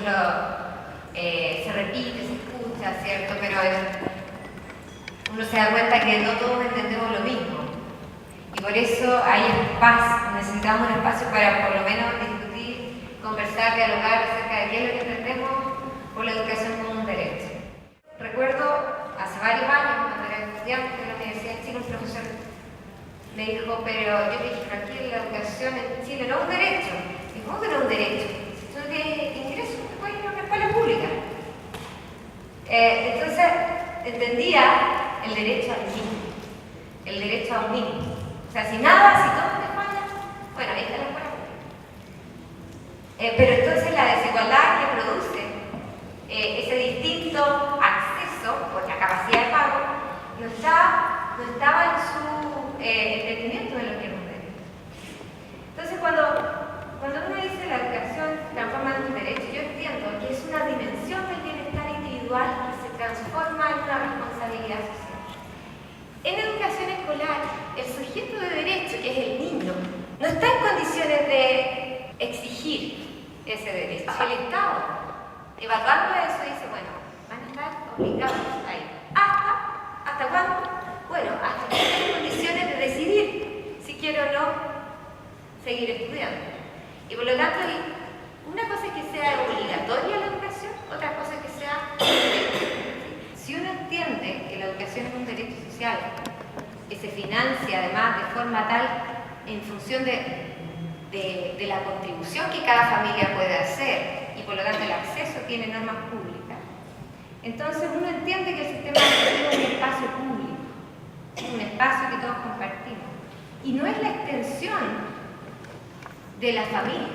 se repite, se escucha, ¿cierto? Pero uno se da cuenta que no todos entendemos lo mismo. Y por eso hay espacio, necesitamos un espacio para por lo menos discutir, conversar, dialogar acerca de qué es lo que entendemos por la educación como un derecho. Recuerdo hace varios años, cuando era estudiante de la Universidad de Chile, un profesor me dijo, pero yo dije, aquí la educación en Chile no es un derecho. ¿Y cómo que no es un derecho? Si tú no tienes ingresos, te puedes ir a una escuela pública. Entonces, entendía el derecho al mínimo, el derecho a un mínimo. O sea, si todo te falla, bueno, ahí está la escuela pública. Pero entonces la desigualdad que produce ese distinto acceso por la capacidad de pago no estaba en su entendimiento de lo que es un derecho. Entonces, cuando uno dice la educación transforma en un derecho, yo entiendo que es una dimensión del bienestar individual que se transforma en una responsabilidad social. En educación escolar, el sujeto de derecho, que es el niño, no está en condiciones de exigir ese derecho. El Estado, evaluando eso, dice, bueno, van a estar obligados a ir. ¿Hasta cuándo? Bueno, hasta que estén en condiciones de decidir si quiero o no seguir estudiando. Y por lo tanto, una cosa es que sea obligatoria la educación, otra cosa es que sea derecho. Si uno entiende que la educación es un derecho social, que se financia además de forma tal en función de la contribución que cada familia puede hacer y por lo tanto el acceso tiene normas públicas, entonces uno entiende que el sistema educativo es un espacio público, es un espacio que todos compartimos y no es la extensión de la familia,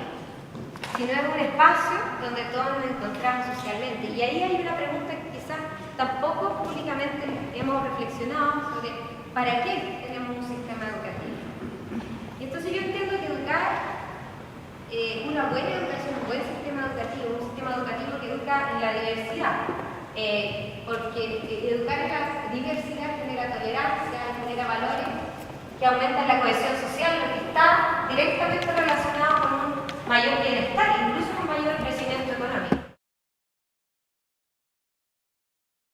sino es un espacio donde todos nos encontramos socialmente. Y ahí hay una pregunta que quizás tampoco públicamente hemos reflexionado sobre ¿para qué tenemos un sistema educativo? Y entonces yo entiendo que educar, una buena educación, un buen sistema educativo, un sistema educativo que educa en la diversidad, porque educar en la diversidad genera tolerancia, genera valores que aumentan la cohesión social, lo que está directamente relacionado con un mayor bienestar, incluso un mayor crecimiento económico.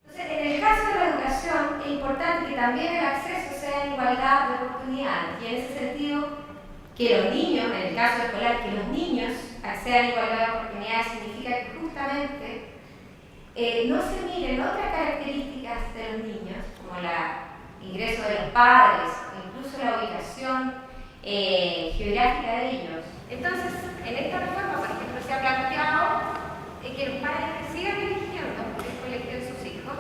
Entonces, en el caso de la educación, es importante que también el acceso sea en igualdad de oportunidades, y en ese sentido, que los niños, en el caso escolar, que los niños accedan a igualdad de oportunidades significa que justamente no se miren otras características de los niños, como el ingreso de los padres, o incluso la ubicación geográfica de ellos. Entonces, en esta reforma, por ejemplo, se ha planteado que los padres sigan eligiendo el colegio de sus hijos,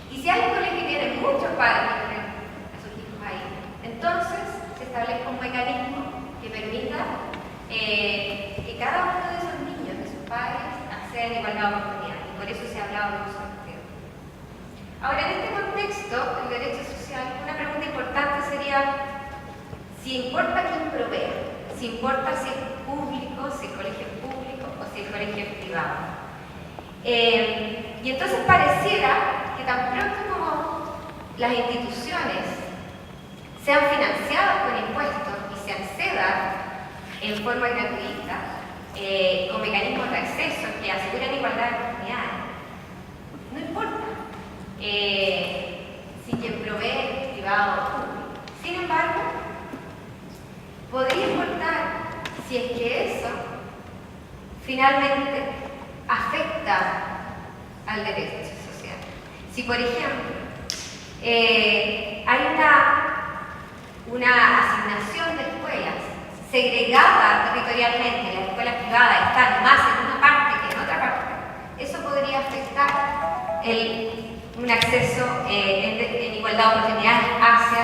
y si hay un colegio que tiene muchos padres que tienen a sus hijos ahí, entonces se establezca un mecanismo que permita que cada uno de esos niños, de sus padres, acceda a igualdad de oportunidades, y por eso se ha hablado de un sorteo. Ahora, en este contexto del derecho social, una pregunta importante sería si importa quién provee. Si importa si es público, si el colegio es público o si el colegio es privado. Y entonces pareciera que tan pronto como las instituciones sean financiadas con impuestos y se acceda en forma gratuita, con mecanismos de acceso que aseguran igualdad de oportunidades, no importa si quien provee es privado o público. Sin embargo, podría importar si es que eso finalmente afecta al derecho social. Si, por ejemplo, hay una asignación de escuelas segregada territorialmente, las escuelas privadas están más en una parte que en otra parte, eso podría afectar un acceso en igualdad de oportunidades hacia,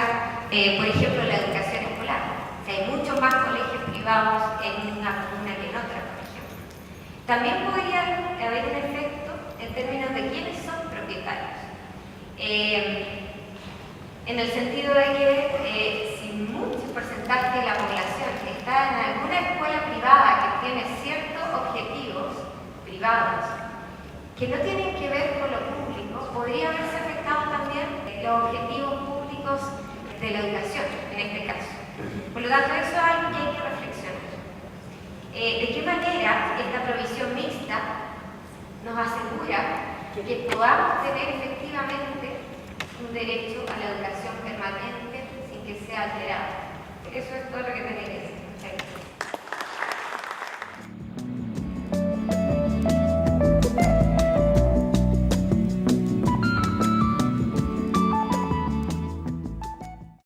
por ejemplo, la educación escolar. Hay muchos más colegios privados en una comuna que en otra, por ejemplo. También podría haber un efecto en términos de quiénes son propietarios. En el sentido de que si mucho porcentaje de la población está en alguna escuela privada que tiene ciertos objetivos privados que no tienen que ver con lo público, podría haberse afectado también los objetivos públicos de la educación, en este caso. Por lo tanto, eso es algo que hay que reflexionar. ¿De qué manera esta provisión mixta nos asegura que podamos tener efectivamente un derecho a la educación permanente sin que sea alterado? Eso es todo lo que tiene que decir.